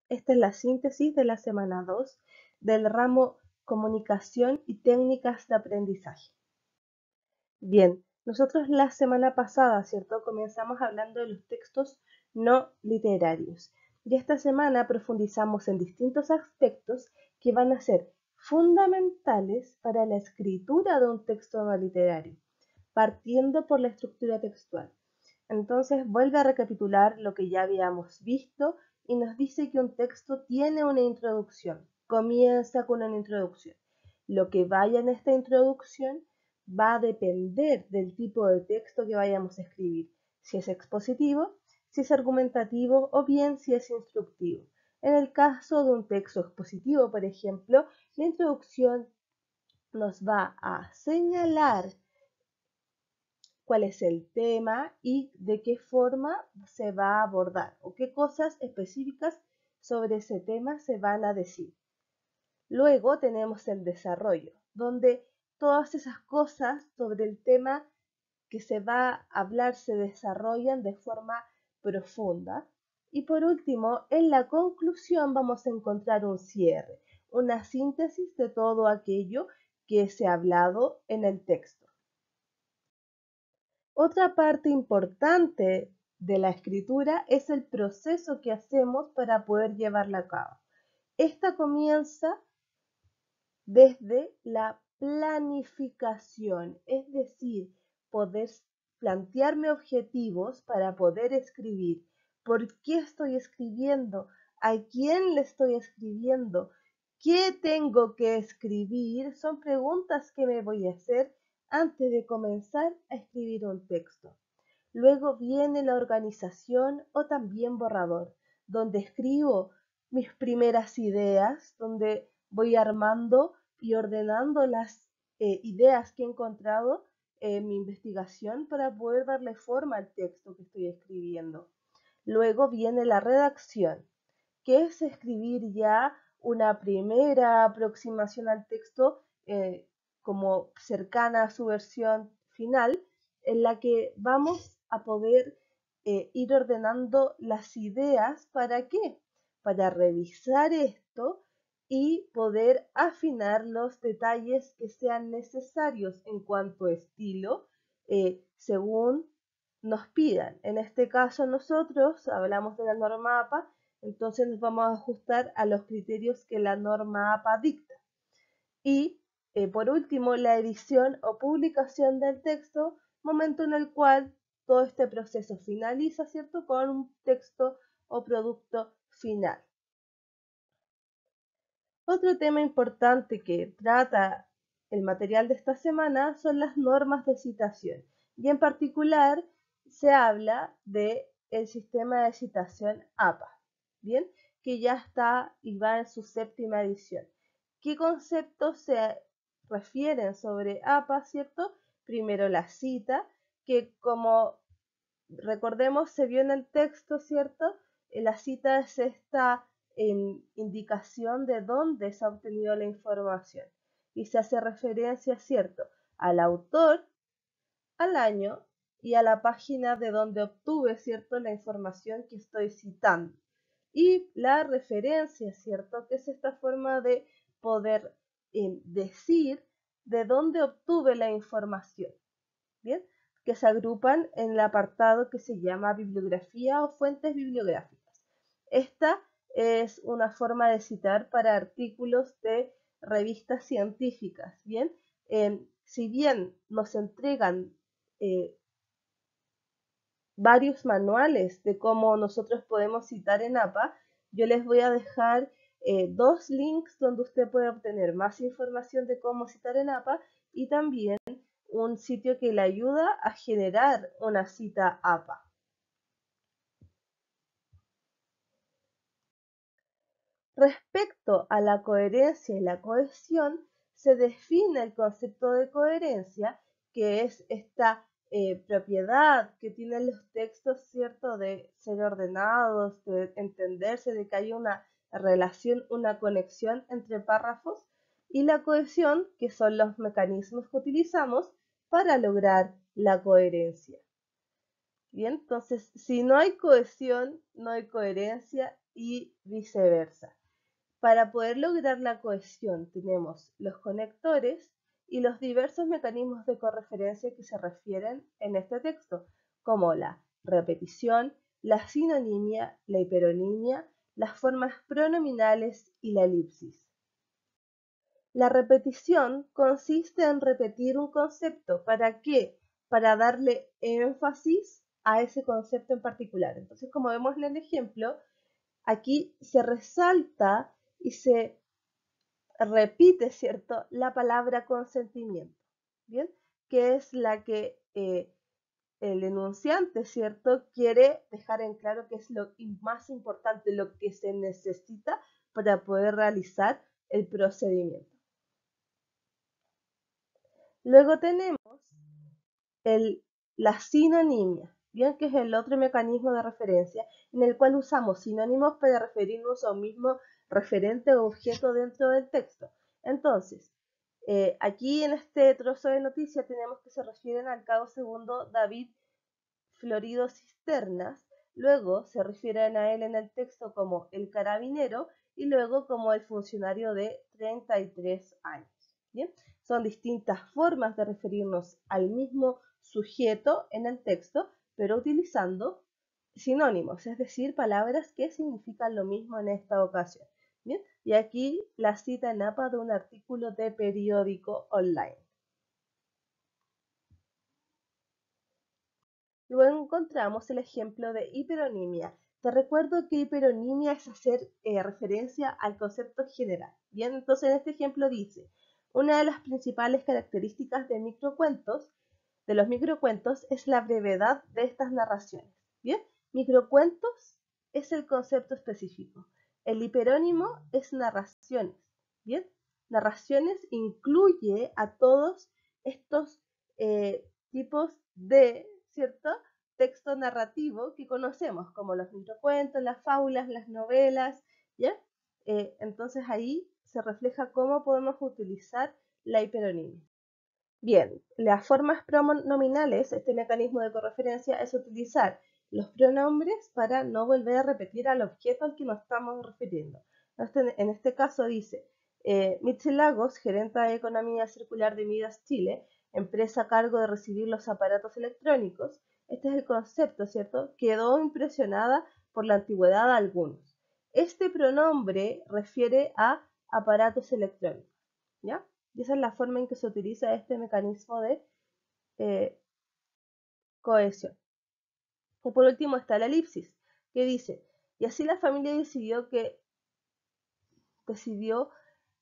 Esta es la síntesis de la semana 2 del ramo Comunicación y Técnicas de Aprendizaje. Bien, nosotros la semana pasada, ¿cierto? Comenzamos hablando de los textos no literarios. Y esta semana profundizamos en distintos aspectos que van a ser fundamentales para la escritura de un texto no literario, partiendo por la estructura textual. Entonces vuelve a recapitular lo que ya habíamos visto y nos dice que un texto tiene una introducción, comienza con una introducción. Lo que vaya en esta introducción va a depender del tipo de texto que vayamos a escribir, si es expositivo, si es argumentativo o bien si es instructivo. En el caso de un texto expositivo, por ejemplo, la introducción nos va a señalar cuál es el tema y de qué forma se va a abordar o qué cosas específicas sobre ese tema se van a decir. Luego tenemos el desarrollo, donde todas esas cosas sobre el tema que se va a hablar se desarrollan de forma profunda. Y por último, en la conclusión vamos a encontrar un cierre, una síntesis de todo aquello que se ha hablado en el texto. Otra parte importante de la escritura es el proceso que hacemos para poder llevarla a cabo. Esta comienza desde la planificación, es decir, poder plantearme objetivos para poder escribir. ¿Por qué estoy escribiendo? ¿A quién le estoy escribiendo? ¿Qué tengo que escribir? Son preguntas que me voy a hacer antes de comenzar a escribir un texto. Luego viene la organización o también borrador, donde escribo mis primeras ideas, donde voy armando y ordenando las ideas que he encontrado en mi investigación para poder darle forma al texto que estoy escribiendo. Luego viene la redacción, que es escribir ya una primera aproximación al texto como cercana a su versión final, en la que vamos a poder ir ordenando las ideas. ¿Para qué? Para revisar esto y poder afinar los detalles que sean necesarios en cuanto a estilo, según nos pidan. En este caso nosotros hablamos de la norma APA, entonces nos vamos a ajustar a los criterios que la norma APA dicta. Y por último, la edición o publicación del texto, momento en el cual todo este proceso finaliza, ¿cierto? Con un texto o producto final. Otro tema importante que trata el material de esta semana son las normas de citación. Y en particular se habla del sistema de citación APA, ¿bien? Que ya está y va en su séptima edición. ¿Qué conceptos se refieren sobre APA, cierto? Primero la cita, que como recordemos se vio en el texto, ¿cierto? La cita es esta indicación de dónde se ha obtenido la información y se hace referencia, ¿cierto?, al autor, al año y a la página de donde obtuve, ¿cierto?, la información que estoy citando. Y la referencia, ¿cierto?, que es esta forma de poder decir de dónde obtuve la información. ¿Bien? Que se agrupan en el apartado que se llama bibliografía o fuentes bibliográficas. Esta es una forma de citar para artículos de revistas científicas. Bien, si bien nos entregan varios manuales de cómo nosotros podemos citar en APA, yo les voy a dejar dos links donde usted puede obtener más información de cómo citar en APA y también un sitio que le ayuda a generar una cita APA. Respecto a la coherencia y la cohesión, se define el concepto de coherencia, que es esta propiedad que tienen los textos, ¿cierto?, de ser ordenados, de entenderse, de que hay una relación, una conexión entre párrafos, y la cohesión, que son los mecanismos que utilizamos para lograr la coherencia. Bien, entonces, si no hay cohesión, no hay coherencia y viceversa. Para poder lograr la cohesión tenemos los conectores y los diversos mecanismos de correferencia que se refieren en este texto, como la repetición, la sinonimia, la hiperonimia, las formas pronominales y la elipsis. La repetición consiste en repetir un concepto. ¿Para qué? Para darle énfasis a ese concepto en particular. Entonces, como vemos en el ejemplo, aquí se resalta y se repite, ¿cierto?, la palabra consentimiento, ¿bien? Que es la que el enunciante, ¿cierto?, quiere dejar en claro que es lo más importante, lo que se necesita para poder realizar el procedimiento. Luego tenemos la sinonimia, bien, que es el otro mecanismo de referencia en el cual usamos sinónimos para referirnos a un mismo referente o objeto dentro del texto. Entonces, aquí en este trozo de noticia tenemos que se refieren al cabo segundo David Florido Cisternas, luego se refieren a él en el texto como el carabinero y luego como el funcionario de 33 años. ¿Bien? Son distintas formas de referirnos al mismo sujeto en el texto, pero utilizando sinónimos, es decir, palabras que significan lo mismo en esta ocasión. ¿Bien? Y aquí la cita en APA de un artículo de periódico online. Luego encontramos el ejemplo de hiperonimia. Te recuerdo que hiperonimia es hacer referencia al concepto general. Bien, entonces en este ejemplo dice, una de las principales características de los microcuentos es la brevedad de estas narraciones. Bien, microcuentos es el concepto específico. El hiperónimo es narraciones. Bien, narraciones incluye a todos estos tipos de, ¿cierto?, texto narrativo que conocemos, como los microcuentos, las fábulas, las novelas, ¿ya? Entonces ahí se refleja cómo podemos utilizar la hiperonimia. Bien, las formas pronominales, este mecanismo de correferencia es utilizar los pronombres para no volver a repetir al objeto al que nos estamos refiriendo. En este caso dice, Mitzi Lagos, gerenta de Economía Circular de Midas Chile, empresa a cargo de recibir los aparatos electrónicos. Este es el concepto, ¿cierto? Quedó impresionada por la antigüedad de algunos. Este pronombre refiere a aparatos electrónicos, ¿ya? Y esa es la forma en que se utiliza este mecanismo de cohesión. Y por último está la elipsis, que dice, y así la familia decidió que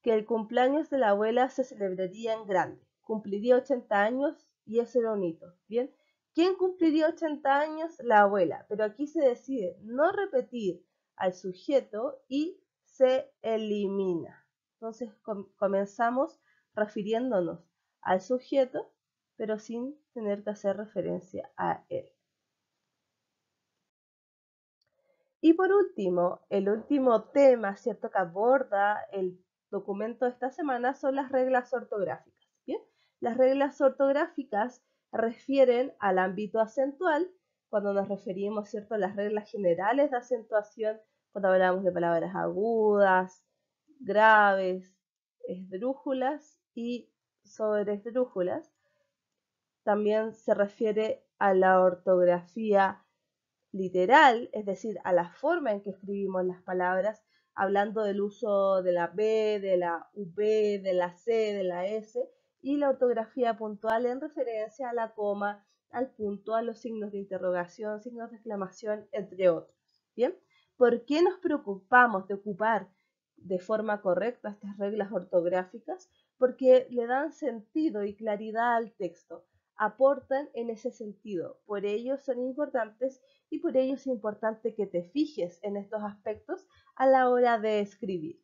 el cumpleaños de la abuela se celebraría en grande. Cumpliría 80 años y ese era un hito. ¿Bien? ¿Quién cumpliría 80 años? La abuela. Pero aquí se decide no repetir al sujeto y se elimina. Entonces comenzamos refiriéndonos al sujeto, pero sin tener que hacer referencia a él. Y por último, el último tema, ¿cierto?, que aborda el documento de esta semana son las reglas ortográficas. ¿Bien? Las reglas ortográficas refieren al ámbito acentual, cuando nos referimos, ¿cierto?, a las reglas generales de acentuación, cuando hablamos de palabras agudas, graves, esdrújulas y sobreesdrújulas. También se refiere a la ortografía literal, es decir, a la forma en que escribimos las palabras, hablando del uso de la B, de la V, de la C, de la S, y la ortografía puntual en referencia a la coma, al punto, a los signos de interrogación, signos de exclamación, entre otros. ¿Bien? ¿Por qué nos preocupamos de ocupar de forma correcta estas reglas ortográficas? Porque le dan sentido y claridad al texto, aportan en ese sentido, por ello son importantes y por ello es importante que te fijes en estos aspectos a la hora de escribir.